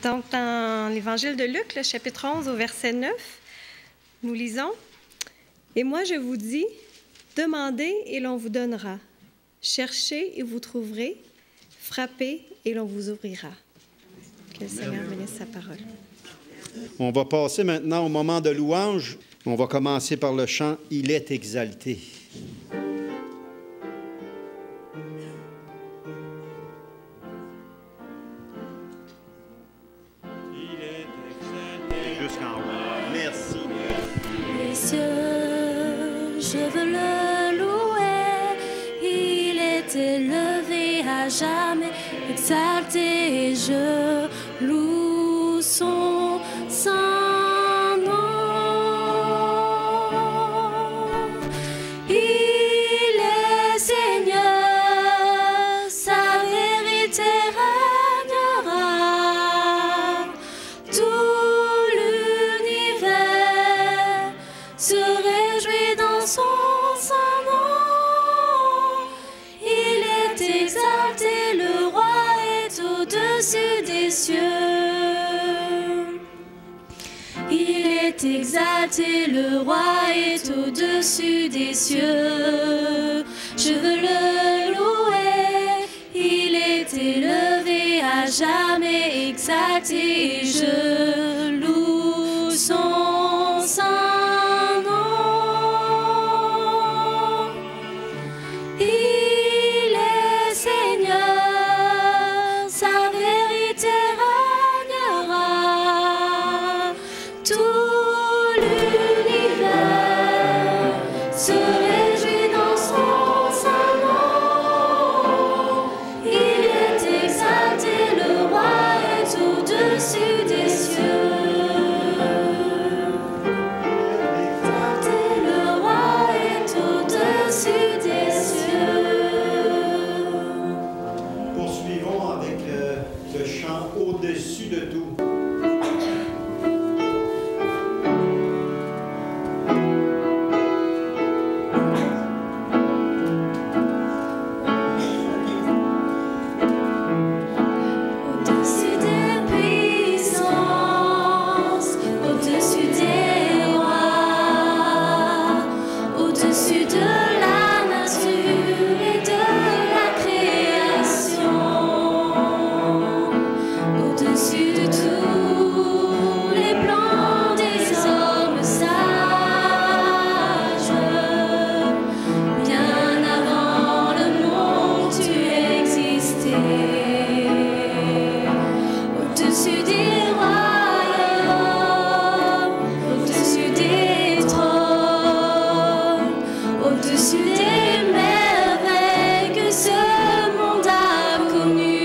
Donc, dans l'Évangile de Luc, le chapitre 11, au verset 9, nous lisons « Et moi je vous dis, demandez et l'on vous donnera. Cherchez et vous trouverez. Frappez et l'on vous ouvrira. » Que le Seigneur bénisse sa parole. On va passer maintenant au moment de louange. On va commencer par le chant « Il est exalté ». Je veux le louer, il est élevé à jamais, exalté, et je loue son saint nom. Il est Seigneur, sa vérité régnera, tout l'univers se réjouit dans son saint nom. Il est exalté, le roi est au-dessus des cieux. Il est exalté, le roi est au-dessus des cieux. Je veux le louer, il est élevé à jamais, exalté, et je loue son saint. Au-dessus de tout. Au-dessus des puissances, au-dessus des rois, au-dessus de la nature et de la création. Au-dessus de tous les plans des hommes sages, bien avant le monde tu existais. Au-dessus des royaumes, au-dessus des trônes, au-dessus des merveilles que ce monde a connues.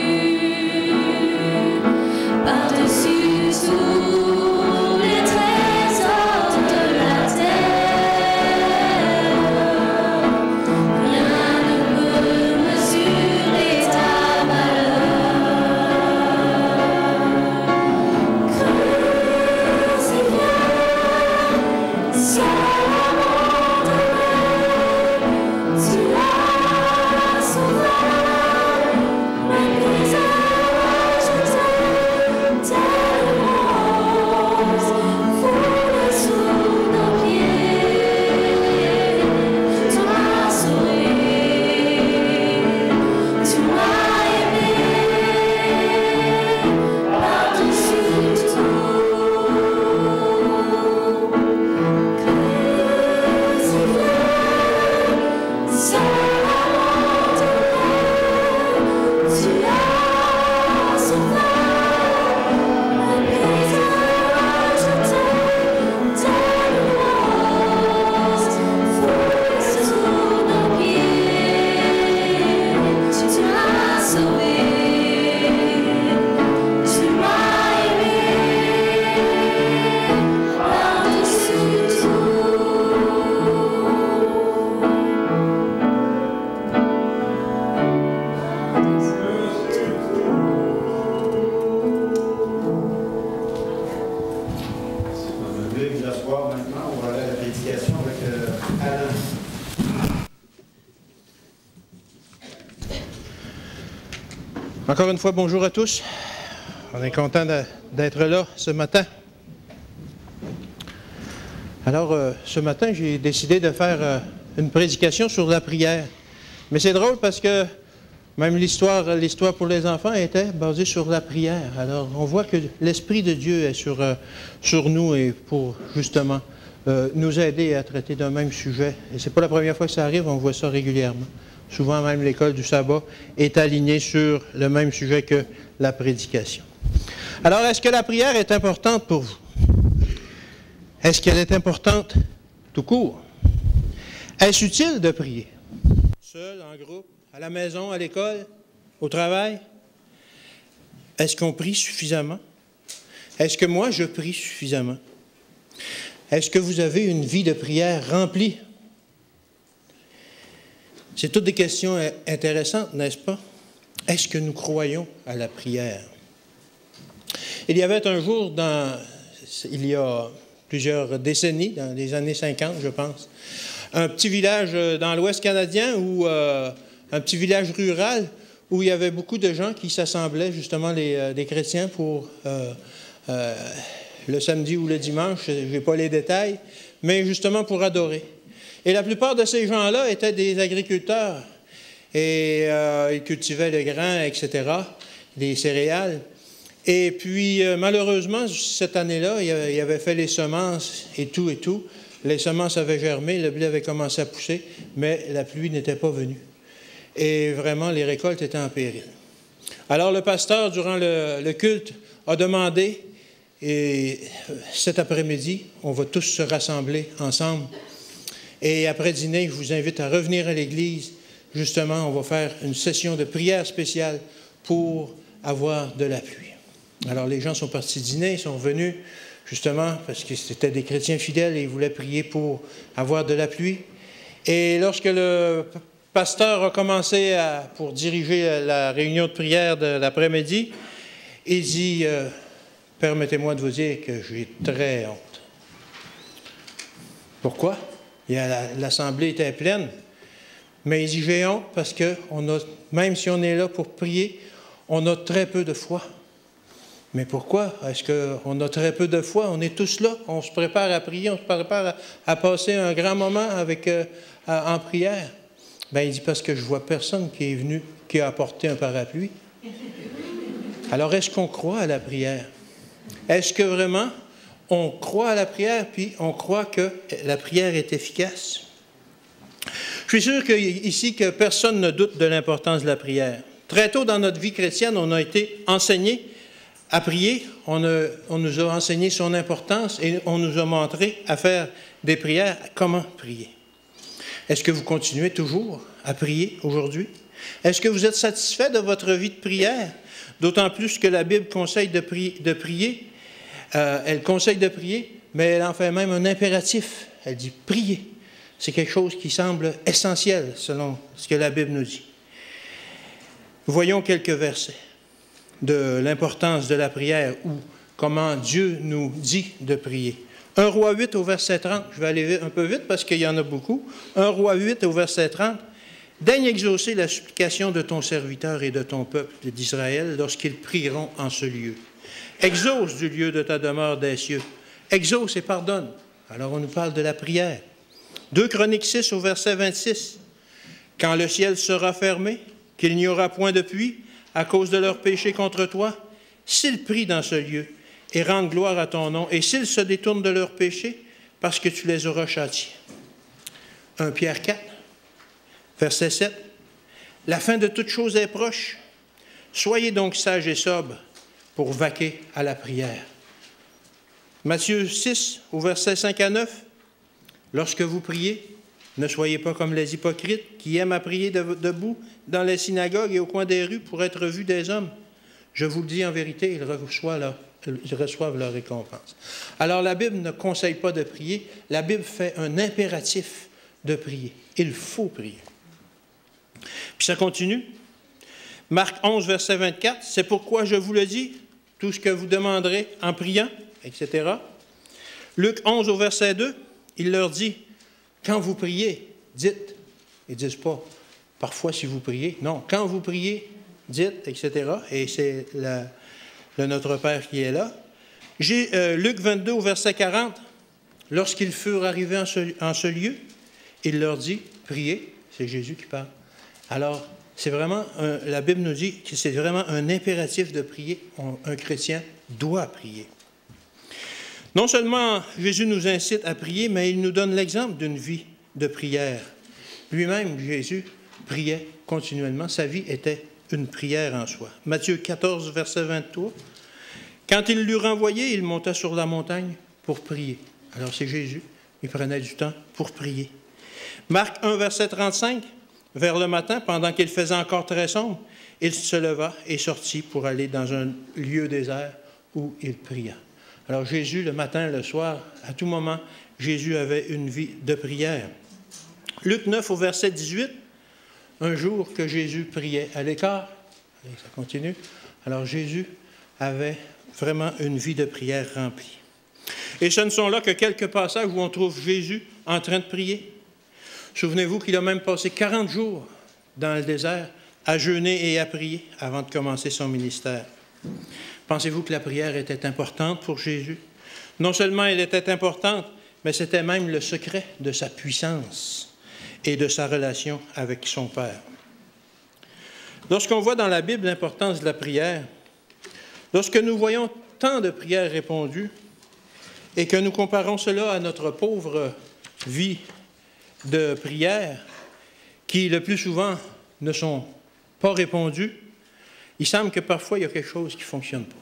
Par-dessus tous les trésors de la terre, rien ne peut mesurer ta valeur. Creuse et viens, seul abandonné, tu as sauvé ma visage, je t'aime. Telle rose foule sous nos pieds, tu m'as sauvé, tu m'as aimé, par-dessus tout. Creuse et viens, seul abandonné, tu as sauvé. Vous asseoir maintenant, on va aller à la prédication avec Alain. Encore une fois, bonjour à tous. On est content d'être là ce matin. Alors, ce matin, j'ai décidé de faire une prédication sur la prière. Mais c'est drôle parce que même l'histoire pour les enfants était basée sur la prière. Alors, on voit que l'Esprit de Dieu est sur nous et pour, justement, nous aider à traiter d'un même sujet. Et c'est pas la première fois que ça arrive, on voit ça régulièrement. Souvent, même l'école du sabbat est alignée sur le même sujet que la prédication. Alors, est-ce que la prière est importante pour vous? Est-ce qu'elle est importante tout court? Est-ce utile de prier? Seul, en groupe, à la maison, à l'école, au travail? Est-ce qu'on prie suffisamment? Est-ce que moi, je prie suffisamment? Est-ce que vous avez une vie de prière remplie? C'est toutes des questions intéressantes, n'est-ce pas? Est-ce que nous croyons à la prière? Il y avait un jour, il y a plusieurs décennies, dans les années 50, je pense, un petit village dans l'Ouest canadien, un petit village rural, où il y avait beaucoup de gens qui s'assemblaient, justement, des chrétiens, pour le samedi ou le dimanche, je n'ai pas les détails, mais justement pour adorer. Et la plupart de ces gens-là étaient des agriculteurs, et ils cultivaient le grain, etc., des céréales. Et puis, malheureusement, cette année-là, il avait fait les semences et tout. Les semences avaient germé, le blé avait commencé à pousser, mais la pluie n'était pas venue. Et vraiment, les récoltes étaient en péril. Alors, le pasteur, durant le culte, a demandé, et cet après-midi, on va tous se rassembler ensemble. Et après dîner, je vous invite à revenir à l'église. Justement, on va faire une session de prière spéciale pour avoir de la pluie. Alors, les gens sont partis dîner, ils sont venus, justement, parce que c'était des chrétiens fidèles et ils voulaient prier pour avoir de la pluie. Et lorsque le pasteur a commencé pour diriger la réunion de prière de l'après-midi, il dit « Permettez-moi de vous dire que j'ai très honte. » Pourquoi? L'assemblée était pleine. Mais il dit « J'ai honte parce que même si on est là pour prier, on a très peu de foi. » Mais pourquoi? Est-ce qu'on a très peu de foi? On est tous là, on se prépare à prier, on se prépare à passer un grand moment en prière. Bien, il dit, parce que je ne vois personne qui est venu, qui a apporté un parapluie. Alors, est-ce qu'on croit à la prière? Est-ce que vraiment, on croit à la prière, puis on croit que la prière est efficace? Je suis sûr ici que personne ne doute de l'importance de la prière. Très tôt dans notre vie chrétienne, on a été enseigné à prier, on nous a enseigné son importance et on nous a montré à faire des prières, comment prier. Est-ce que vous continuez toujours à prier aujourd'hui? Est-ce que vous êtes satisfait de votre vie de prière? D'autant plus que la Bible conseille de prier. Elle conseille de prier, mais elle en fait même un impératif. Elle dit « prier ». C'est quelque chose qui semble essentiel selon ce que la Bible nous dit. Voyons quelques versets de l'importance de la prière ou comment Dieu nous dit de prier. 1 Roi 8 au verset 30, je vais aller un peu vite parce qu'il y en a beaucoup. 1 Roi 8 au verset 30, « Daigne exaucer la supplication de ton serviteur et de ton peuple d'Israël lorsqu'ils prieront en ce lieu. Exauce du lieu de ta demeure des cieux. Exauce et pardonne. » Alors on nous parle de la prière. 2 Chroniques 6 au verset 26, « Quand le ciel sera fermé, qu'il n'y aura point de pluie, à cause de leurs péchés contre toi, s'ils prient dans ce lieu et rendent gloire à ton nom, et s'ils se détournent de leurs péchés, parce que tu les auras châtiés. » 1 Pierre 4, verset 7. « La fin de toute chose est proche. Soyez donc sages et sobres pour vaquer à la prière. » Matthieu 6, au verset 5 à 9. « Lorsque vous priez, ne soyez pas comme les hypocrites qui aiment à prier debout dans les synagogues et au coin des rues pour être vus des hommes. Je vous le dis en vérité, ils reçoivent leur récompense. » Alors la Bible ne conseille pas de prier, la Bible fait un impératif de prier. Il faut prier. Puis ça continue. Marc 11, verset 24, « C'est pourquoi je vous le dis, tout ce que vous demanderez en priant, etc. » Luc 11, au verset 2, il leur dit, quand vous priez, dites. Ils ne disent pas, parfois si vous priez. Non, quand vous priez, dites, etc. Et c'est le Notre Père qui est là. Luc 22 au verset 40, lorsqu'ils furent arrivés en ce lieu, il leur dit, priez, c'est Jésus qui parle. Alors, c'est vraiment, la Bible nous dit que c'est vraiment un impératif de prier. Un chrétien doit prier. Non seulement Jésus nous incite à prier, mais il nous donne l'exemple d'une vie de prière. Lui-même, Jésus, priait continuellement. Sa vie était une prière en soi. Matthieu 14, verset 23. Quand il l'eut renvoyé, il monta sur la montagne pour prier. Alors c'est Jésus, il prenait du temps pour prier. Marc 1, verset 35. Vers le matin, pendant qu'il faisait encore très sombre, il se leva et sortit pour aller dans un lieu désert où il pria. Alors Jésus, le matin, le soir, à tout moment, Jésus avait une vie de prière. Luc 9 au verset 18, un jour que Jésus priait à l'écart, et ça continue, alors Jésus avait vraiment une vie de prière remplie. Et ce ne sont là que quelques passages où on trouve Jésus en train de prier. Souvenez-vous qu'il a même passé 40 jours dans le désert à jeûner et à prier avant de commencer son ministère. Pensez-vous que la prière était importante pour Jésus? Non seulement elle était importante, mais c'était même le secret de sa puissance et de sa relation avec son Père. Lorsqu'on voit dans la Bible l'importance de la prière, lorsque nous voyons tant de prières répondues et que nous comparons cela à notre pauvre vie de prière, qui le plus souvent ne sont pas répondues, il semble que parfois il y a quelque chose qui ne fonctionne pas.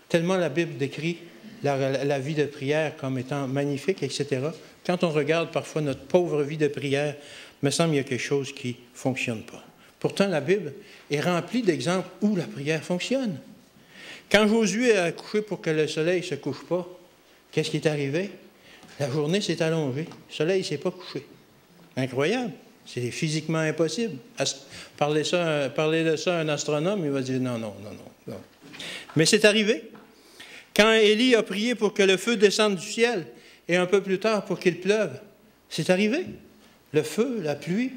Tellement la Bible décrit la vie de prière comme étant magnifique, etc. Quand on regarde parfois notre pauvre vie de prière, il me semble qu'il y a quelque chose qui ne fonctionne pas. Pourtant, la Bible est remplie d'exemples où la prière fonctionne. Quand Josué a accouché pour que le soleil ne se couche pas, qu'est-ce qui est arrivé? La journée s'est allongée. Le soleil ne s'est pas couché. Incroyable. C'est physiquement impossible. Parler de ça à un astronome, il va dire non. Mais c'est arrivé. Quand Élie a prié pour que le feu descende du ciel, et un peu plus tard pour qu'il pleuve, c'est arrivé. Le feu, la pluie.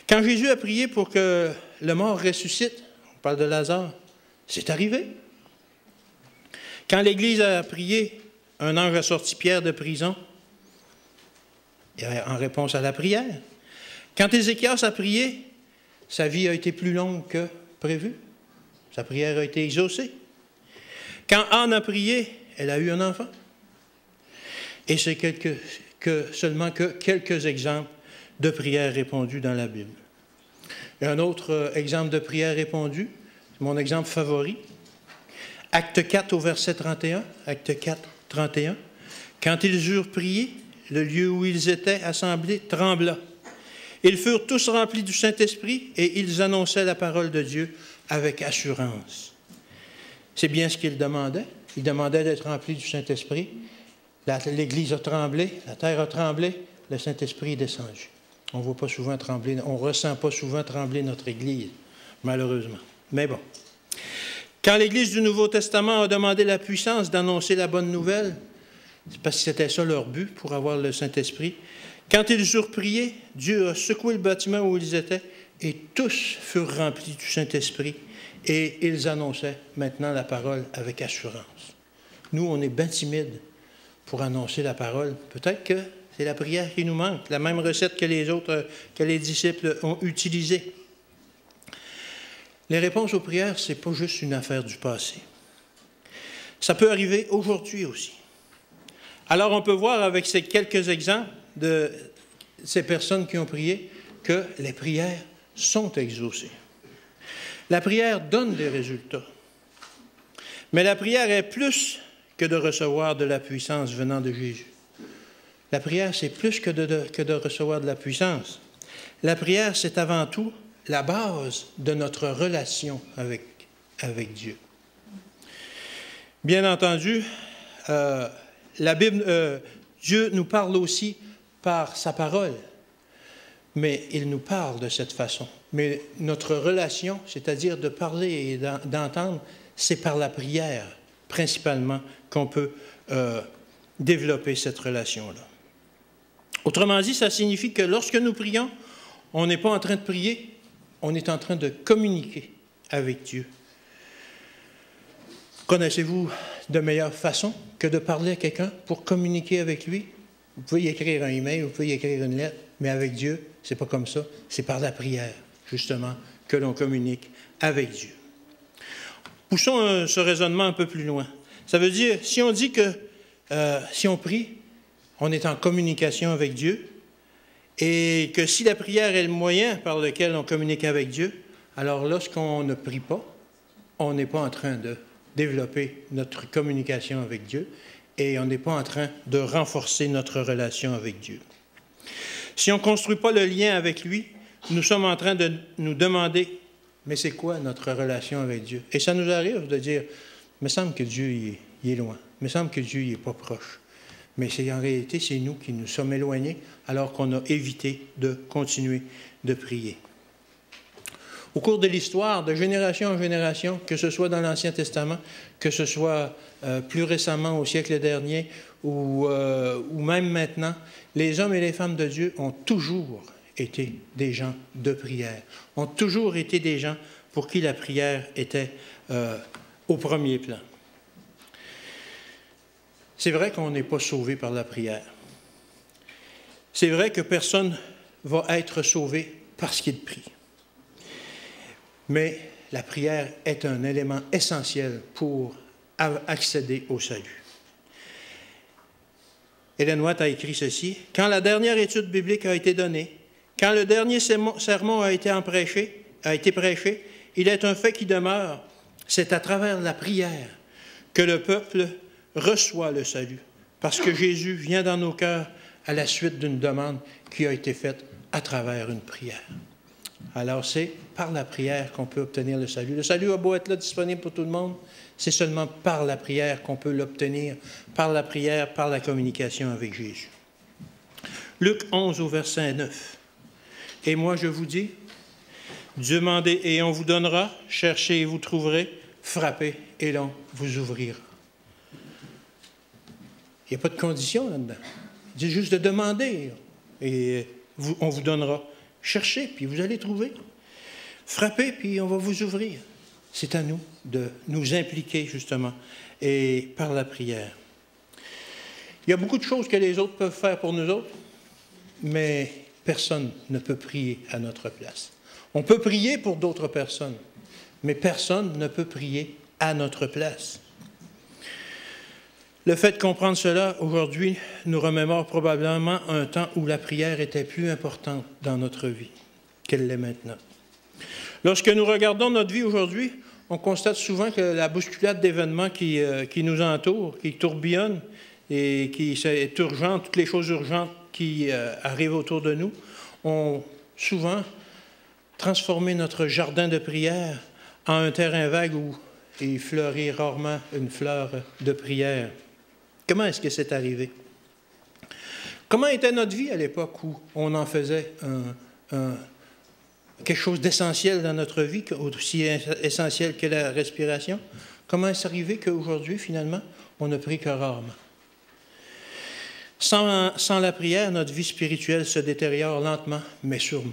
Quand Jésus a prié pour que le mort ressuscite, on parle de Lazare, c'est arrivé. Quand l'Église a prié, un ange a sorti Pierre de prison en réponse à la prière. Quand Ézéchias a prié, sa vie a été plus longue que prévu. Sa prière a été exaucée. Quand Anne a prié, elle a eu un enfant. Et c'est seulement quelques exemples de prières répondues dans la Bible. Et un autre exemple de prière répondue, c'est mon exemple favori. Acte 4 au verset 31. Acte 4, 31. Quand ils eurent prié, le lieu où ils étaient assemblés trembla. Ils furent tous remplis du Saint-Esprit et ils annonçaient la parole de Dieu avec assurance. C'est bien ce qu'ils demandaient. Ils demandaient d'être remplis du Saint-Esprit. L'Église a tremblé, la terre a tremblé, le Saint-Esprit est descendu. On ne voit pas souvent trembler, on ne ressent pas souvent trembler notre Église, malheureusement. Mais bon. Quand l'Église du Nouveau Testament a demandé la puissance d'annoncer la bonne nouvelle, c'est parce que c'était ça leur but pour avoir le Saint-Esprit. Quand ils eurent prié, Dieu a secoué le bâtiment où ils étaient et tous furent remplis du Saint-Esprit et ils annonçaient maintenant la parole avec assurance. Nous, on est bien timides pour annoncer la parole. Peut-être que c'est la prière qui nous manque, la même recette que les disciples ont utilisée. Les réponses aux prières, ce n'est pas juste une affaire du passé. Ça peut arriver aujourd'hui aussi. Alors, on peut voir avec ces quelques exemples de ces personnes qui ont prié que les prières sont exaucées. La prière donne des résultats. Mais la prière est plus que de recevoir de la puissance venant de Jésus. La prière, c'est plus que de recevoir de la puissance. La prière, c'est avant tout la base de notre relation avec Dieu. Bien entendu, la Bible, Dieu nous parle aussi par sa parole, mais il nous parle de cette façon. Mais notre relation, c'est-à-dire de parler et d'entendre, c'est par la prière, principalement, qu'on peut développer cette relation-là. Autrement dit, ça signifie que lorsque nous prions, on n'est pas en train de prier, on est en train de communiquer avec Dieu. Connaissez-vous de meilleure façon que de parler à quelqu'un pour communiquer avec lui? Vous pouvez y écrire un email, vous pouvez y écrire une lettre, mais avec Dieu, c'est pas comme ça. C'est par la prière, justement, que l'on communique avec Dieu. Poussons ce raisonnement un peu plus loin. Ça veut dire, si on dit que si on prie, on est en communication avec Dieu, et que si la prière est le moyen par lequel on communique avec Dieu, alors lorsqu'on ne prie pas, on n'est pas en train de développer notre communication avec Dieu et on n'est pas en train de renforcer notre relation avec Dieu. Si on ne construit pas le lien avec lui, nous sommes en train de nous demander, mais c'est quoi notre relation avec Dieu? Et ça nous arrive de dire, il me semble que Dieu il est loin, il me semble que Dieu n'est pas proche. Mais en réalité, c'est nous qui nous sommes éloignés alors qu'on a évité de continuer de prier. Au cours de l'histoire, de génération en génération, que ce soit dans l'Ancien Testament, que ce soit plus récemment au siècle dernier ou même maintenant, les hommes et les femmes de Dieu ont toujours été des gens de prière, ont toujours été des gens pour qui la prière était au premier plan. C'est vrai qu'on n'est pas sauvé par la prière. C'est vrai que personne ne va être sauvé parce qu'il prie. Mais la prière est un élément essentiel pour accéder au salut. Ellen White a écrit ceci, « Quand la dernière étude biblique a été donnée, quand le dernier sermon a été prêché, il est un fait qui demeure, c'est à travers la prière que le peuple reçoit le salut, parce que Jésus vient dans nos cœurs à la suite d'une demande qui a été faite à travers une prière. » Alors, c'est par la prière qu'on peut obtenir le salut. Le salut a beau être là, disponible pour tout le monde, c'est seulement par la prière qu'on peut l'obtenir, par la prière, par la communication avec Jésus. Luc 11 au verset 9. « Et moi je vous dis, demandez et on vous donnera, cherchez et vous trouverez, frappez et l'on vous ouvrira. » Il n'y a pas de condition là-dedans. Il dit juste de demander et on vous donnera. Cherchez, puis vous allez trouver. Frappez, puis on va vous ouvrir. C'est à nous de nous impliquer, justement, et par la prière. Il y a beaucoup de choses que les autres peuvent faire pour nous autres, mais personne ne peut prier à notre place. On peut prier pour d'autres personnes, mais personne ne peut prier à notre place. Le fait de comprendre cela, aujourd'hui, nous remémore probablement un temps où la prière était plus importante dans notre vie qu'elle l'est maintenant. Lorsque nous regardons notre vie aujourd'hui, on constate souvent que la bousculade d'événements qui nous entourent, qui tourbillonnent et qui est urgente, toutes les choses urgentes qui arrivent autour de nous, ont souvent transformé notre jardin de prière en un terrain vague où il fleurit rarement une fleur de prière. Comment est-ce que c'est arrivé? Comment était notre vie à l'époque où on en faisait quelque chose d'essentiel dans notre vie, aussi essentiel que la respiration? Comment est-ce arrivé qu'aujourd'hui, finalement, on ne prie que rarement? Sans la prière, notre vie spirituelle se détériore lentement, mais sûrement.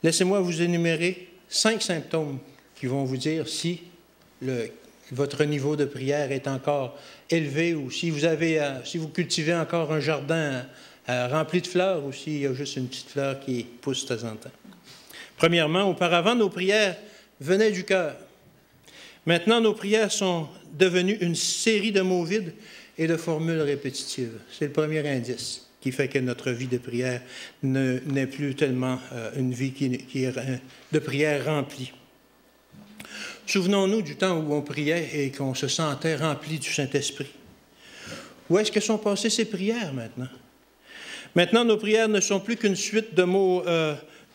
Laissez-moi vous énumérer 5 symptômes qui vont vous dire si votre niveau de prière est encore élevé ou si vous cultivez encore un jardin rempli de fleurs ou s'il y a juste une petite fleur qui pousse de temps en temps. Premièrement, auparavant, nos prières venaient du cœur. Maintenant, nos prières sont devenues une série de mots vides et de formules répétitives. C'est le premier indice qui fait que notre vie de prière n'est plus tellement une vie qui est de prière remplie. Souvenons-nous du temps où on priait et qu'on se sentait rempli du Saint-Esprit. Où est-ce que sont passées ces prières maintenant? Maintenant, nos prières ne sont plus qu'une suite de mots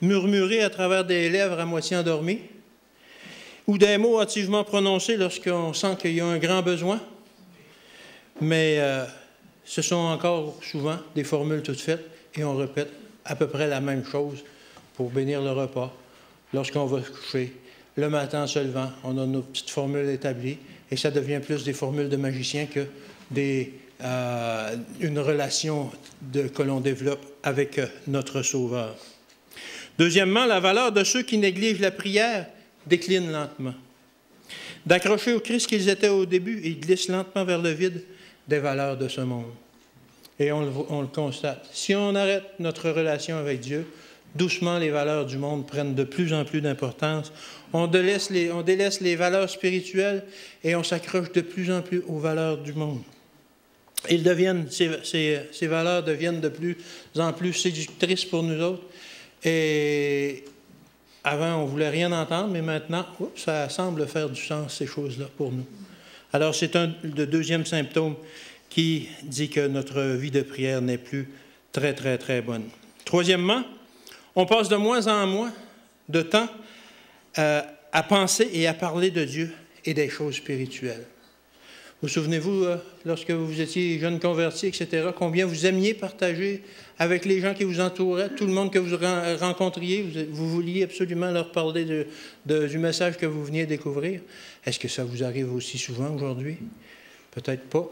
murmurés à travers des lèvres à moitié endormies ou des mots hâtivement prononcés lorsqu'on sent qu'il y a un grand besoin. Mais ce sont encore souvent des formules toutes faites et on répète à peu près la même chose pour bénir le repas, lorsqu'on va se coucher. Le matin en se levant, on a nos petites formules établies et ça devient plus des formules de magicien que une relation que l'on développe avec notre Sauveur. Deuxièmement, la valeur de ceux qui négligent la prière décline lentement. d'accrocher au Christ qu'ils étaient au début, ils glissent lentement vers le vide des valeurs de ce monde. Et on le constate. Si on arrête notre relation avec Dieu, doucement les valeurs du monde prennent de plus en plus d'importance. On délaisse les valeurs spirituelles et on s'accroche de plus en plus aux valeurs du monde. Ces valeurs deviennent de plus en plus séductrices pour nous autres. Et avant, on ne voulait rien entendre, mais maintenant, ça semble faire du sens, ces choses-là, pour nous. Alors, c'est le deuxième symptôme qui dit que notre vie de prière n'est plus très, très, très bonne. Troisièmement, on passe de moins en moins de temps à penser et à parler de Dieu et des choses spirituelles. Vous souvenez-vous, lorsque vous étiez jeune converti, etc., combien vous aimiez partager avec les gens qui vous entouraient, tout le monde que vous rencontriez, vous vouliez absolument leur parler du message que vous veniez découvrir. Est-ce que ça vous arrive aussi souvent aujourd'hui? Peut-être pas.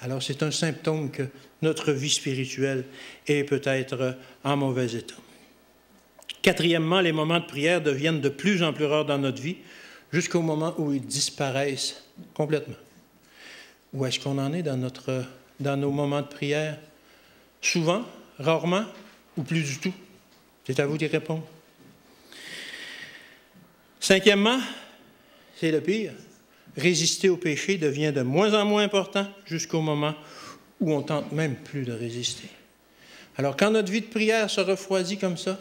Alors, c'est un symptôme que notre vie spirituelle est peut-être en mauvais état. Quatrièmement, les moments de prière deviennent de plus en plus rares dans notre vie, jusqu'au moment où ils disparaissent complètement. Où est-ce qu'on en est dans nos moments de prière? Souvent, rarement ou plus du tout? C'est à vous d'y répondre. Cinquièmement, c'est le pire. Résister au péché devient de moins en moins important jusqu'au moment où on ne tente même plus de résister. Alors, quand notre vie de prière se refroidit comme ça,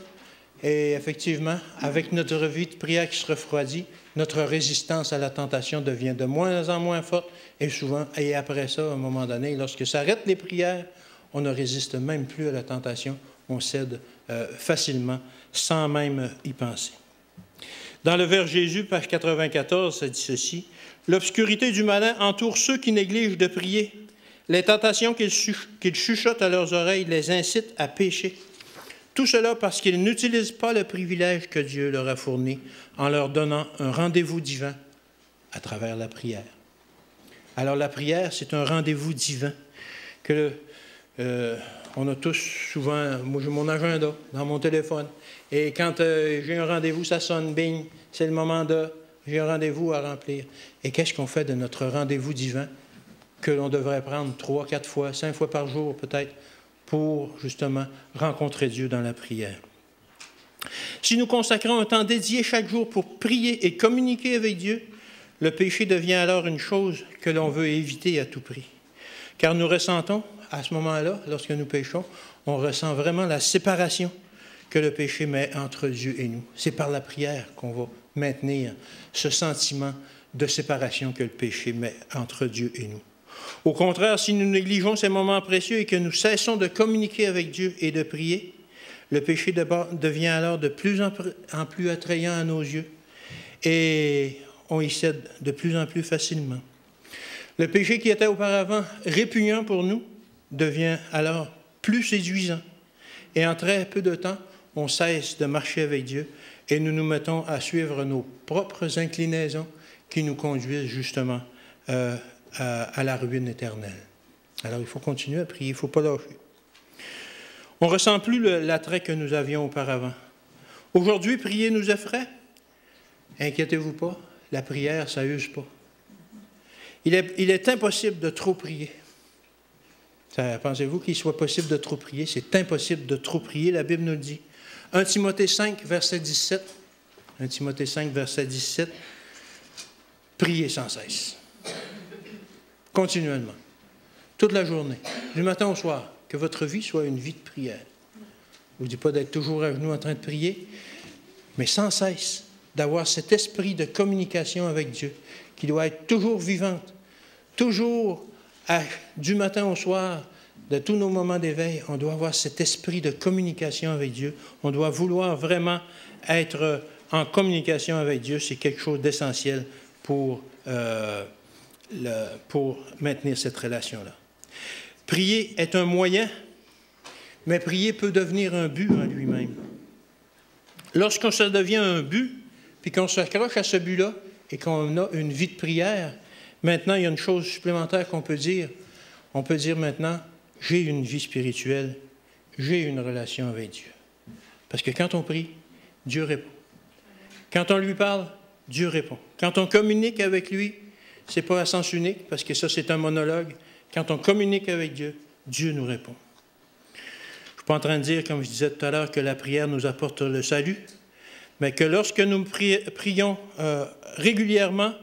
et effectivement, avec notre vie de prière qui se refroidit, notre résistance à la tentation devient de moins en moins forte. Et souvent, et après ça, à un moment donné, lorsque s'arrêtent les prières, on ne résiste même plus à la tentation. On cède facilement, sans même y penser. Dans le vers Jésus, page 94, ça dit ceci. « L'obscurité du malin entoure ceux qui négligent de prier. Les tentations qu'ils chuchotent à leurs oreilles les incitent à pécher. Tout cela parce qu'ils n'utilisent pas le privilège que Dieu leur a fourni en leur donnant un rendez-vous divin à travers la prière. » Alors la prière, c'est un rendez-vous divin que on a tous souvent. Moi, j'ai mon agenda dans mon téléphone. Et quand j'ai un rendez-vous, ça sonne, bing, c'est le moment j'ai un rendez-vous à remplir. Et qu'est-ce qu'on fait de notre rendez-vous divin que l'on devrait prendre 3, 4 fois, 5 fois par jour peut-être pour justement rencontrer Dieu dans la prière? Si nous consacrons un temps dédié chaque jour pour prier et communiquer avec Dieu, le péché devient alors une chose que l'on veut éviter à tout prix. Car nous ressentons, à ce moment-là, lorsque nous péchons, on ressent vraiment la séparation que le péché met entre Dieu et nous. C'est par la prière qu'on va maintenir ce sentiment de séparation que le péché met entre Dieu et nous. Au contraire, si nous négligeons ces moments précieux et que nous cessons de communiquer avec Dieu et de prier, le péché devient alors de plus en plus attrayant à nos yeux et on y cède de plus en plus facilement. Le péché qui était auparavant répugnant pour nous devient alors plus séduisant. Et en très peu de temps, on cesse de marcher avec Dieu et nous nous mettons à suivre nos propres inclinaisons qui nous conduisent justement à la ruine éternelle. Alors il faut continuer à prier, il ne faut pas lâcher. On ne ressent plus l'attrait que nous avions auparavant. Aujourd'hui, prier nous effraie. Inquiétez-vous pas, la prière, ça n'use pas. Il est impossible de trop prier. Pensez-vous qu'il soit possible de trop prier? C'est impossible de trop prier, la Bible nous le dit. 1 Timothée 5, verset 17. 1 Timothée 5, verset 17. Priez sans cesse. Continuellement. Toute la journée. Du matin au soir. Que votre vie soit une vie de prière. Je ne vous dis pas d'être toujours à genoux en train de prier, mais sans cesse d'avoir cet esprit de communication avec Dieu qui doit être toujours vivante. Toujours, du matin au soir, de tous nos moments d'éveil, on doit avoir cet esprit de communication avec Dieu. On doit vouloir vraiment être en communication avec Dieu. C'est quelque chose d'essentiel pour maintenir cette relation-là. Prier est un moyen, mais prier peut devenir un but en lui-même. Lorsqu'on se devient un but, puis qu'on s'accroche à ce but-là et qu'on a une vie de prière, maintenant, il y a une chose supplémentaire qu'on peut dire. On peut dire maintenant, j'ai une vie spirituelle, j'ai une relation avec Dieu. Parce que quand on prie, Dieu répond. Quand on lui parle, Dieu répond. Quand on communique avec lui, ce n'est pas à sens unique, parce que ça, c'est un monologue. Quand on communique avec Dieu, Dieu nous répond. Je ne suis pas en train de dire, comme je disais tout à l'heure, que la prière nous apporte le salut, mais que lorsque nous prions régulièrement,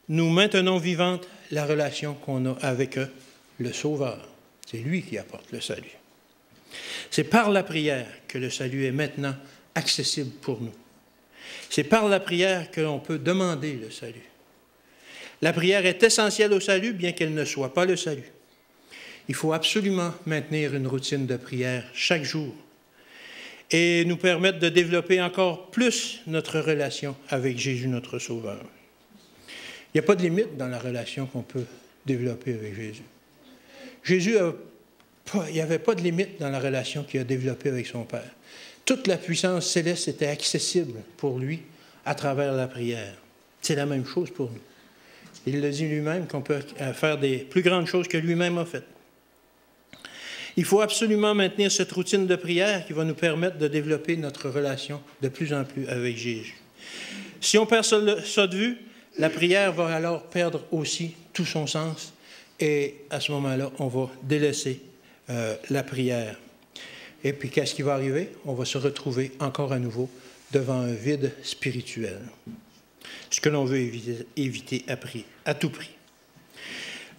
nous maintenons vivante la relation qu'on a avec le Sauveur. C'est lui qui apporte le salut. C'est par la prière que le salut est maintenant accessible pour nous. C'est par la prière que l'on peut demander le salut. La prière est essentielle au salut, bien qu'elle ne soit pas le salut. Il faut absolument maintenir une routine de prière chaque jour et nous permettre de développer encore plus notre relation avec Jésus, notre Sauveur. Il n'y a pas de limite dans la relation qu'on peut développer avec Jésus. Jésus, il n'y avait pas de limite dans la relation qu'il a développée avec son Père. Toute la puissance céleste était accessible pour lui à travers la prière. C'est la même chose pour nous. Il le dit lui-même qu'on peut faire des plus grandes choses que lui-même a faites. Il faut absolument maintenir cette routine de prière qui va nous permettre de développer notre relation de plus en plus avec Jésus. Si on perd ça de vue, la prière va alors perdre aussi tout son sens et à ce moment-là, on va délaisser la prière. Et puis, qu'est-ce qui va arriver? On va se retrouver encore à nouveau devant un vide spirituel. Ce que l'on veut éviter à tout prix.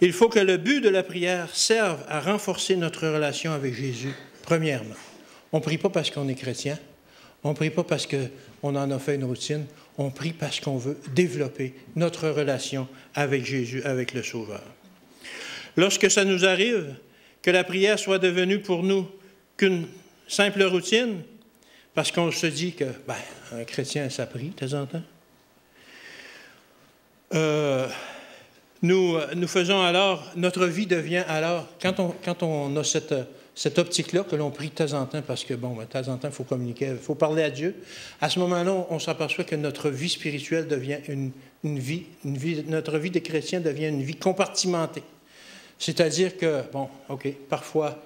Il faut que le but de la prière serve à renforcer notre relation avec Jésus, premièrement. On ne prie pas parce qu'on est chrétien. On ne prie pas parce qu'on en a fait une routine. On prie parce qu'on veut développer notre relation avec Jésus, avec le Sauveur. Lorsque ça nous arrive, que la prière soit devenue pour nous qu'une simple routine, parce qu'on se dit que, un chrétien, ça prie de temps en temps. Nous faisons alors, notre vie devient alors, quand on a cette optique-là, que l'on prie de temps en temps, parce que, de temps en temps, il faut communiquer, il faut parler à Dieu, à ce moment-là, on s'aperçoit que notre vie spirituelle devient notre vie de chrétien devient une vie compartimentée. C'est-à-dire que, parfois,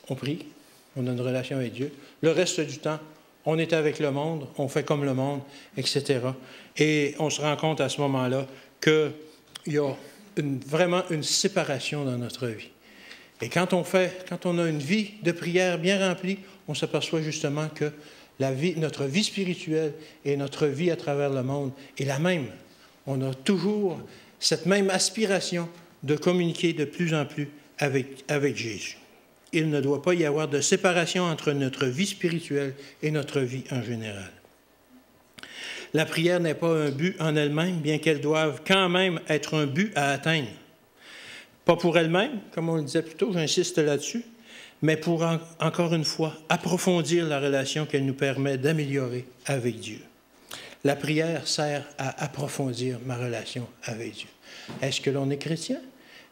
on prie, on a une relation avec Dieu. Le reste du temps, on est avec le monde, on fait comme le monde, etc. Et on se rend compte à ce moment-là qu'il y a vraiment une séparation dans notre vie. Et quand on a une vie de prière bien remplie, on s'aperçoit justement que notre vie spirituelle et notre vie à travers le monde est la même. On a toujours cette même aspiration de communiquer de plus en plus avec Jésus. Il ne doit pas y avoir de séparation entre notre vie spirituelle et notre vie en général. La prière n'est pas un but en elle-même, bien qu'elle doive quand même être un but à atteindre. Pas pour elle-même, comme on le disait plus tôt, j'insiste là-dessus, mais pour, encore une fois, approfondir la relation qu'elle nous permet d'améliorer avec Dieu. La prière sert à approfondir ma relation avec Dieu. Est-ce que l'on est chrétien?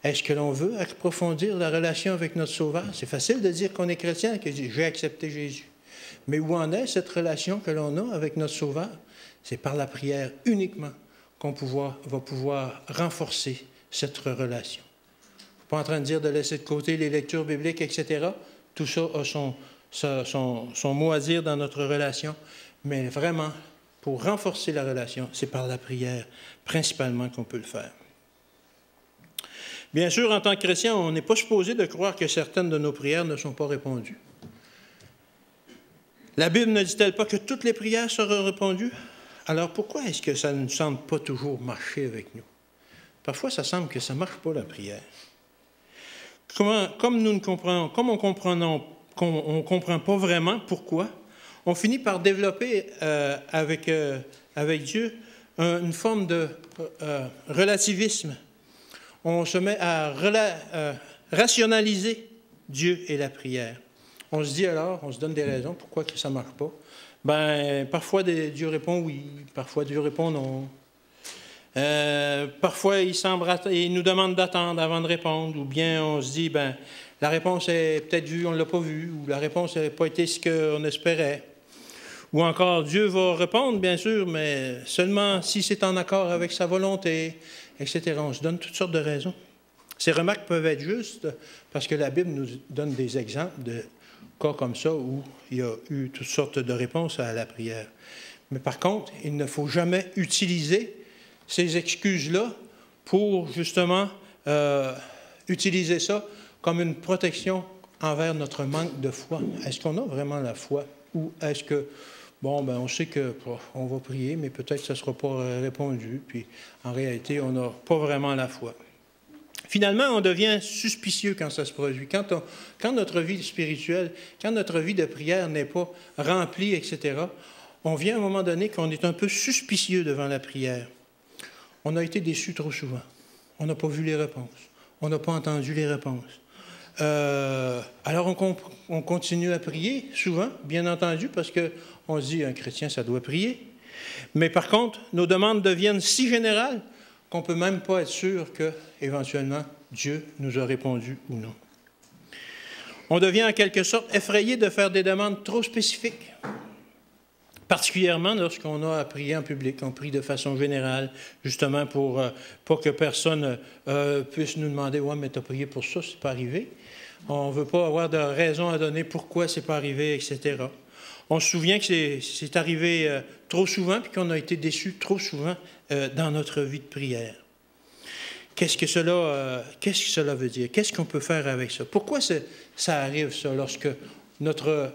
Est-ce que l'on veut approfondir la relation avec notre Sauveur? C'est facile de dire qu'on est chrétien, que j'ai accepté Jésus. Mais où en est cette relation que l'on a avec notre Sauveur? C'est par la prière uniquement qu'on va pouvoir renforcer cette relation. Je ne suis pas en train de dire de laisser de côté les lectures bibliques, etc. Tout ça a son mot à dire dans notre relation. Mais vraiment, pour renforcer la relation, c'est par la prière principalement qu'on peut le faire. Bien sûr, en tant que chrétien, on n'est pas supposé de croire que certaines de nos prières ne sont pas répondues. La Bible ne dit-elle pas que toutes les prières seront répondues? Alors pourquoi est-ce que ça ne semble pas toujours marcher avec nous? Parfois, ça semble que ça ne marche pas, la prière. Comme on ne comprend pas vraiment pourquoi, on finit par développer avec Dieu une forme de relativisme. On se met à rationaliser Dieu et la prière. On se dit alors, on se donne des raisons pourquoi que ça ne marche pas. Parfois Dieu répond oui, parfois Dieu répond non. Parfois il nous demande d'attendre avant de répondre, ou bien on se dit, la réponse est peut-être vue, on ne l'a pas vue, ou la réponse n'a pas été ce qu'on espérait. Ou encore, Dieu va répondre, bien sûr, mais seulement si c'est en accord avec sa volonté, etc. On se donne toutes sortes de raisons. Ces remarques peuvent être justes parce que la Bible nous donne des exemples de cas comme ça où il y a eu toutes sortes de réponses à la prière. Mais par contre, il ne faut jamais utiliser ces excuses-là pour justement utiliser ça comme une protection envers notre manque de foi. Est-ce qu'on a vraiment la foi? Ou est-ce que, on sait qu'on va prier, mais peut-être que ça ne sera pas répondu, puis en réalité, on n'a pas vraiment la foi. Finalement, on devient suspicieux quand ça se produit. Quand notre vie spirituelle, quand notre vie de prière n'est pas remplie, etc., on vient à un moment donné qu'on est un peu suspicieux devant la prière. On a été déçus trop souvent. On n'a pas vu les réponses. On n'a pas entendu les réponses. Alors, on continue à prier, souvent, bien entendu, parce qu'on se dit, un chrétien, ça doit prier. Mais par contre, nos demandes deviennent si générales qu'on ne peut même pas être sûr que, éventuellement, Dieu nous a répondu ou non. On devient en quelque sorte effrayé de faire des demandes trop spécifiques, particulièrement lorsqu'on a à prier en public. On prie de façon générale, justement pour pas que personne puisse nous demander « Ouais, mais tu as prié pour ça, c'est pas arrivé ». On ne veut pas avoir de raison à donner pourquoi c'est pas arrivé, etc. On se souvient que c'est arrivé trop souvent puis qu'on a été déçus trop souvent dans notre vie de prière. Qu'est-ce que cela veut dire? Qu'est-ce qu'on peut faire avec ça? Pourquoi ça arrive, ça,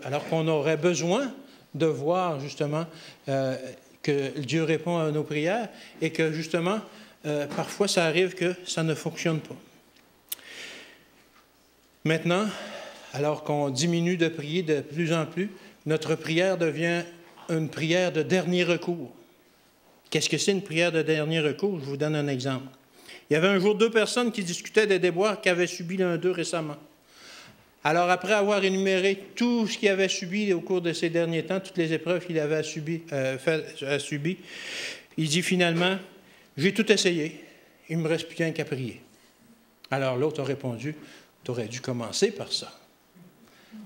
alors qu'on aurait besoin de voir, justement, que Dieu répond à nos prières et que, justement, parfois, ça arrive que ça ne fonctionne pas. Maintenant, alors qu'on diminue de prier de plus en plus, notre prière devient une prière de dernier recours. Qu'est-ce que c'est une prière de dernier recours? Je vous donne un exemple. Il y avait un jour 2 personnes qui discutaient des déboires qu'avaient subis l'un d'eux récemment. Alors, après avoir énuméré tout ce qu'il avait subi au cours de ces derniers temps, toutes les épreuves qu'il avait subies, il dit finalement, « J'ai tout essayé, il ne me reste plus qu'un qu'à prier. » Alors, l'autre a répondu, « Tu aurais dû commencer par ça. »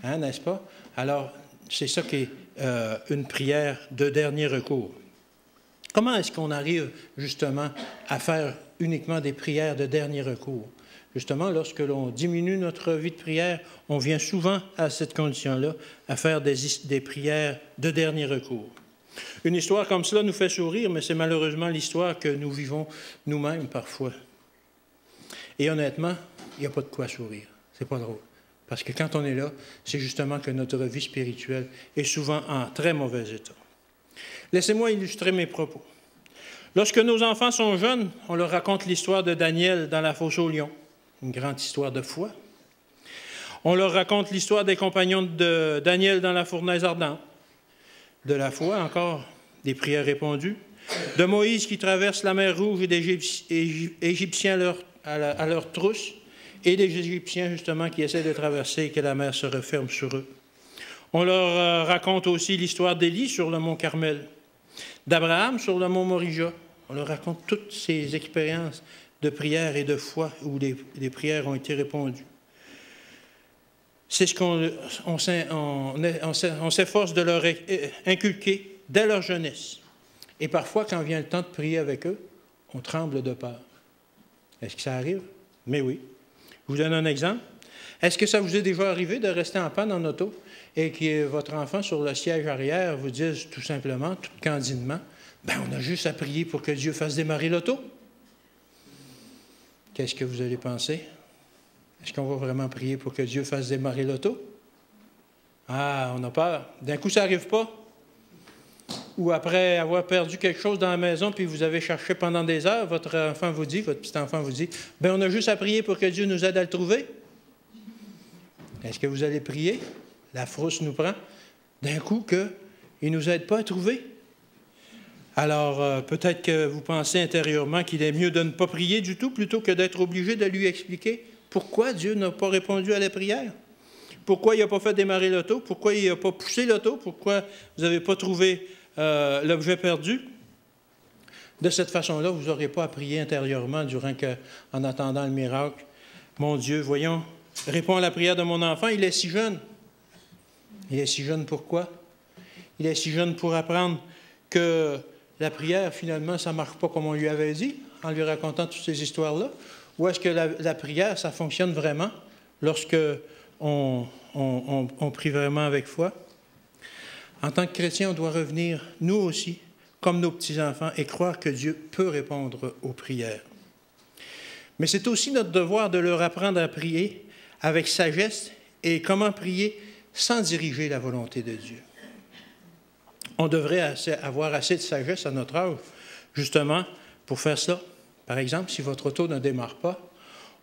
Hein, n'est-ce pas? Alors, c'est ça qui est une prière de dernier recours. Comment est-ce qu'on arrive justement à faire uniquement des prières de dernier recours? Justement, lorsque l'on diminue notre vie de prière, on vient souvent à cette condition-là, à faire des prières de dernier recours. Une histoire comme cela nous fait sourire, mais c'est malheureusement l'histoire que nous vivons nous-mêmes parfois. Et honnêtement, il n'y a pas de quoi sourire. C'est pas drôle. Parce que quand on est là, c'est justement que notre vie spirituelle est souvent en très mauvais état. Laissez-moi illustrer mes propos. Lorsque nos enfants sont jeunes, on leur raconte l'histoire de Daniel dans la fosse aux lions, une grande histoire de foi. On leur raconte l'histoire des compagnons de Daniel dans la fournaise ardente, de la foi encore, des prières répondues, de Moïse qui traverse la mer Rouge et des Égyptiens à leur trousse, et des Égyptiens justement qui essaient de traverser et que la mer se referme sur eux. On leur raconte aussi l'histoire d'Élie sur le mont Carmel, d'Abraham sur le mont Morija. On leur raconte toutes ces expériences de prière et de foi où les prières ont été répondues. C'est ce qu'on s'efforce de leur inculquer dès leur jeunesse. Et parfois, quand vient le temps de prier avec eux, on tremble de peur. Est-ce que ça arrive? Mais oui. Je vous donne un exemple. Est-ce que ça vous est déjà arrivé de rester en panne en auto et que votre enfant sur le siège arrière vous dise tout simplement, tout candidement, « Ben, on a juste à prier pour que Dieu fasse démarrer l'auto. » Qu'est-ce que vous allez penser? Est-ce qu'on va vraiment prier pour que Dieu fasse démarrer l'auto? Ah, on a peur. D'un coup, ça n'arrive pas. Ou après avoir perdu quelque chose dans la maison, puis vous avez cherché pendant des heures, votre petit enfant vous dit, « Ben, on a juste à prier pour que Dieu nous aide à le trouver. » Est-ce que vous allez prier? La frousse nous prend. D'un coup, qu'il ne nous aide pas à trouver. Alors, peut-être que vous pensez intérieurement qu'il est mieux de ne pas prier du tout plutôt que d'être obligé de lui expliquer pourquoi Dieu n'a pas répondu à la prière. Pourquoi il n'a pas fait démarrer l'auto? Pourquoi il n'a pas poussé l'auto? Pourquoi vous n'avez pas trouvé l'objet perdu? De cette façon-là, vous n'aurez pas à prier intérieurement en attendant le miracle. Mon Dieu, voyons, réponds à la prière de mon enfant, il est si jeune. Il est si jeune pourquoi? Il est si jeune pour apprendre que la prière, finalement, ça ne marche pas comme on lui avait dit, en lui racontant toutes ces histoires-là? Ou est-ce que la prière, ça fonctionne vraiment lorsque on prie vraiment avec foi? En tant que chrétien, on doit revenir, nous aussi, comme nos petits-enfants et croire que Dieu peut répondre aux prières. Mais c'est aussi notre devoir de leur apprendre à prier avec sagesse et comment prier sans diriger la volonté de Dieu. On devrait avoir assez de sagesse à notre âge, justement, pour faire cela. Par exemple, si votre auto ne démarre pas,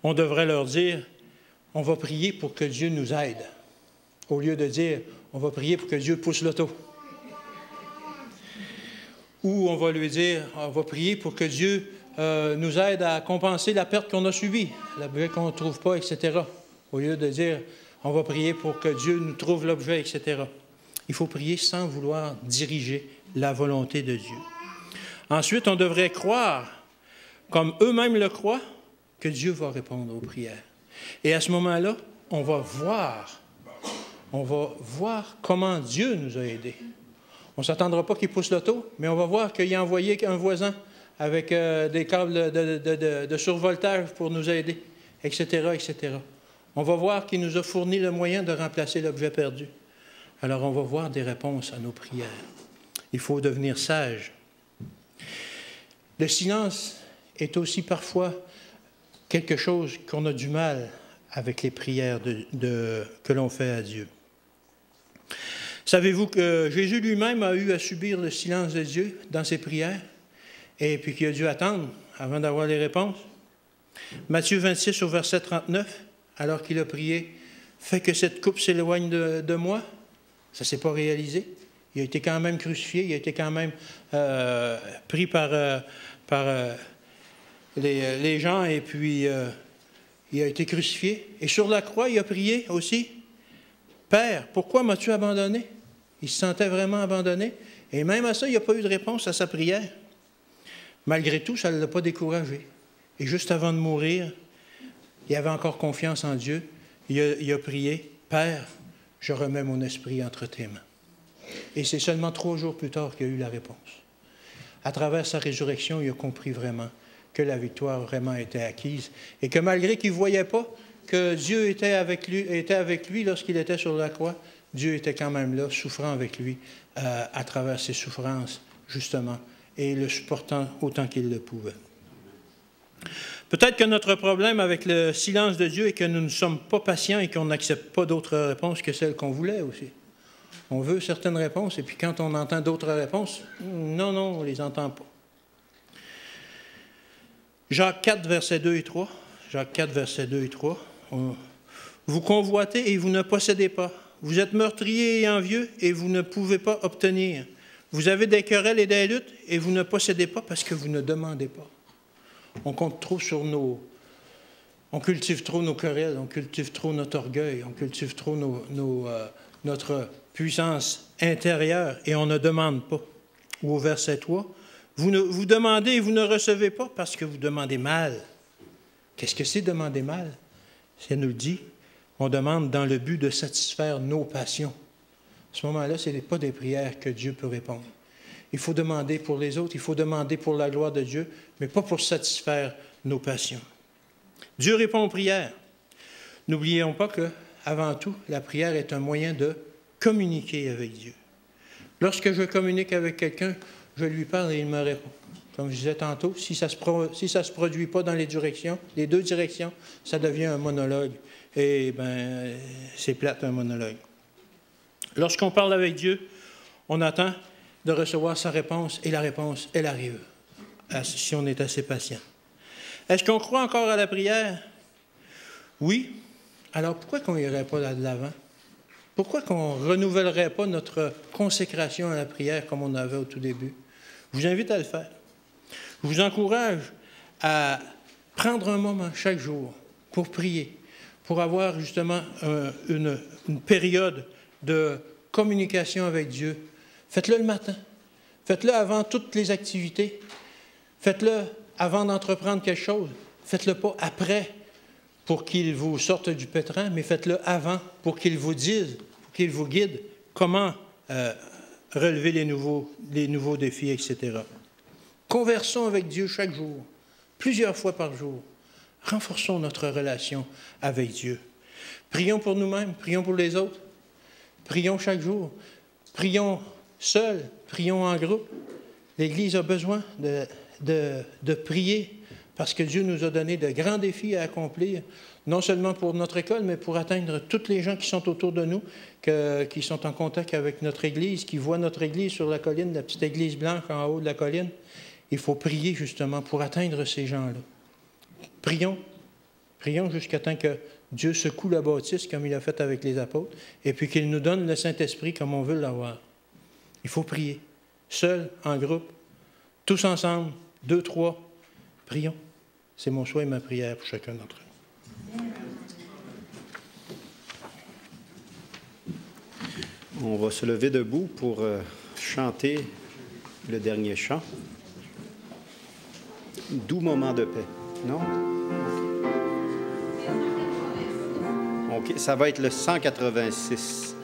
on devrait leur dire « On va prier pour que Dieu nous aide », au lieu de dire « On va prier pour que Dieu pousse l'auto ». Ou on va lui dire « On va prier pour que Dieu nous aide à compenser la perte qu'on a subie, l'objet qu'on ne trouve pas, etc. » Au lieu de dire « On va prier pour que Dieu nous trouve l'objet, etc. » Il faut prier sans vouloir diriger la volonté de Dieu. Ensuite, on devrait croire, comme eux-mêmes le croient, que Dieu va répondre aux prières. Et à ce moment-là, on va voir comment Dieu nous a aidés. On ne s'attendra pas qu'il pousse l'auto, mais on va voir qu'il a envoyé un voisin avec des câbles de survoltage pour nous aider, etc., etc. On va voir qu'il nous a fourni le moyen de remplacer l'objet perdu. Alors, on va voir des réponses à nos prières. Il faut devenir sage. Le silence est aussi parfois quelque chose qu'on a du mal avec les prières que l'on fait à Dieu. Savez-vous que Jésus lui-même a eu à subir le silence de Dieu dans ses prières et puis qu'il a dû attendre avant d'avoir les réponses? Matthieu 26 au verset 39, alors qu'il a prié « Fais que cette coupe s'éloigne de moi », ça ne s'est pas réalisé. Il a été quand même crucifié, il a été quand même pris par les gens et puis il a été crucifié. Et sur la croix, il a prié aussi « Père, pourquoi m'as-tu abandonné ?» Il se sentait vraiment abandonné. Et même à ça, il n'y a pas eu de réponse à sa prière. Malgré tout, ça ne l'a pas découragé. Et juste avant de mourir, il avait encore confiance en Dieu. Il a prié « Père, je remets mon esprit entre tes mains. » Et c'est seulement 3 jours plus tard qu'il a eu la réponse. À travers sa résurrection, il a compris vraiment que la victoire vraiment était acquise et que malgré qu'il ne voyait pas que Dieu était avec lui lorsqu'il était sur la croix, Dieu était quand même là, souffrant avec lui à travers ses souffrances, justement, et le supportant autant qu'il le pouvait. Peut-être que notre problème avec le silence de Dieu est que nous ne sommes pas patients et qu'on n'accepte pas d'autres réponses que celles qu'on voulait aussi. On veut certaines réponses et puis quand on entend d'autres réponses, non, on ne les entend pas. Jacques 4, versets 2 et 3. Jacques 4, versets 2 et 3. Vous convoitez et vous ne possédez pas. Vous êtes meurtriers et envieux et vous ne pouvez pas obtenir. Vous avez des querelles et des luttes et vous ne possédez pas parce que vous ne demandez pas. On compte trop sur on cultive trop nos querelles, on cultive trop notre orgueil, on cultive trop notre puissance intérieure et on ne demande pas. Ou au verset 3, vous demandez et vous ne recevez pas parce que vous demandez mal. Qu'est-ce que c'est demander mal? Ça nous le dit. On demande dans le but de satisfaire nos passions. À ce moment-là, ce n'est pas des prières que Dieu peut répondre. Il faut demander pour les autres, il faut demander pour la gloire de Dieu, mais pas pour satisfaire nos passions. Dieu répond aux prières. N'oublions pas que, avant tout, la prière est un moyen de communiquer avec Dieu. Lorsque je communique avec quelqu'un, je lui parle et il me répond. Comme je disais tantôt, si ça ne se produit pas dans les deux directions, ça devient un monologue. Et c'est plate un monologue. Lorsqu'on parle avec Dieu, on attend de recevoir sa réponse et la réponse, elle arrive, si on est assez patient. Est-ce qu'on croit encore à la prière? Oui. Alors pourquoi qu'on n'irait pas là de l'avant? Pourquoi qu'on ne renouvellerait pas notre consécration à la prière comme on avait au tout début? Je vous invite à le faire. Je vous encourage à prendre un moment chaque jour pour prier, pour avoir justement une période de communication avec Dieu. Faites-le le matin. Faites-le avant toutes les activités. Faites-le avant d'entreprendre quelque chose. Faites-le pas après pour qu'il vous sorte du pétrin, mais faites-le avant pour qu'il vous dise, pour qu'il vous guide comment relever les nouveaux défis, etc. Conversons avec Dieu chaque jour, plusieurs fois par jour. Renforçons notre relation avec Dieu. Prions pour nous-mêmes, prions pour les autres. Prions chaque jour. Prions seuls, prions en groupe. L'Église a besoin de prier parce que Dieu nous a donné de grands défis à accomplir, non seulement pour notre école, mais pour atteindre tous les gens qui sont autour de nous, qui sont en contact avec notre Église, qui voient notre Église sur la colline, la petite Église blanche en haut de la colline. Il faut prier justement pour atteindre ces gens-là. Prions. Prions jusqu'à temps que Dieu secoue la bâtisse comme il a fait avec les apôtres, et puis qu'il nous donne le Saint-Esprit comme on veut l'avoir. Il faut prier. Seul, en groupe, tous ensemble, 2, 3, prions. C'est mon souhait et ma prière pour chacun d'entre nous. On va se lever debout pour chanter le dernier chant. Doux moment de paix. Non? OK, ça va être le 186.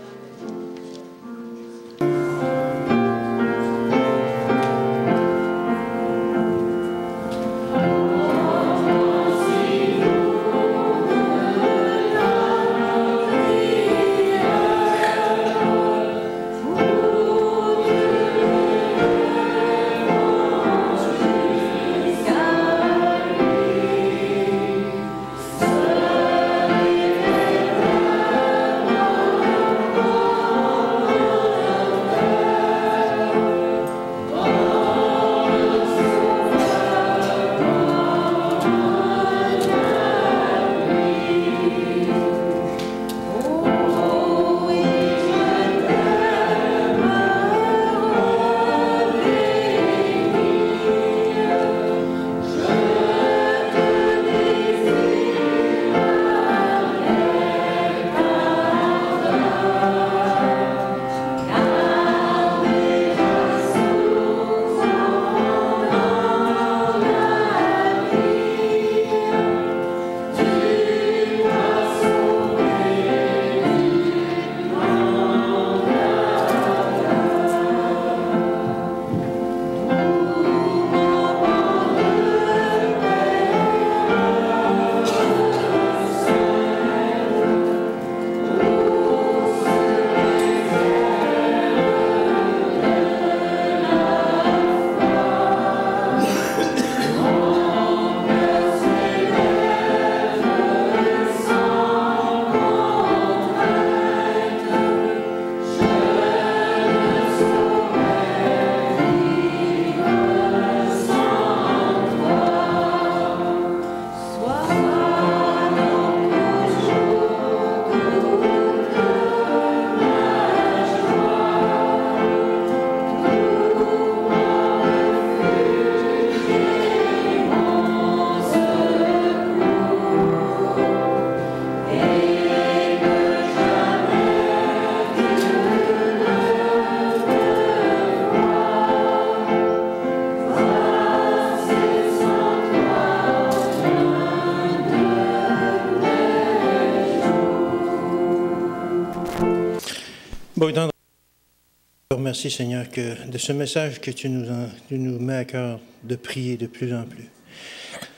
Bon, je te remercie, Seigneur, de ce message que tu nous mets à cœur de prier de plus en plus.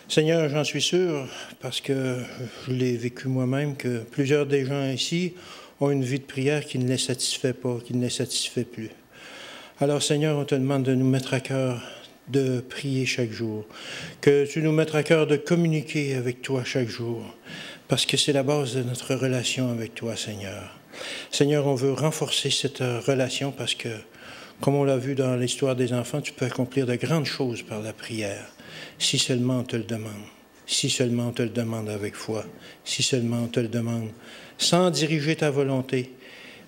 Seigneur, j'en suis sûr, parce que je l'ai vécu moi-même, que plusieurs des gens ici ont une vie de prière qui ne les satisfait pas, qui ne les satisfait plus. Alors, Seigneur, on te demande de nous mettre à cœur de prier chaque jour, que tu nous mettes à cœur de communiquer avec toi chaque jour, parce que c'est la base de notre relation avec toi, Seigneur. Seigneur, on veut renforcer cette relation parce que, comme on l'a vu dans l'histoire des enfants, tu peux accomplir de grandes choses par la prière, si seulement on te le demande, si seulement on te le demande avec foi, si seulement on te le demande sans diriger ta volonté,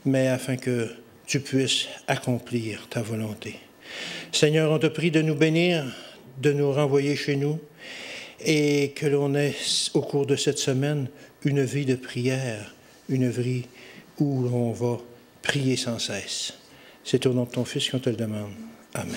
mais afin que tu puisses accomplir ta volonté. Seigneur, on te prie de nous bénir, de nous renvoyer chez nous et que l'on ait, au cours de cette semaine, une vie de prière, une vie où l'on va prier sans cesse. C'est au nom de ton Fils qu'on te le demande. Amen.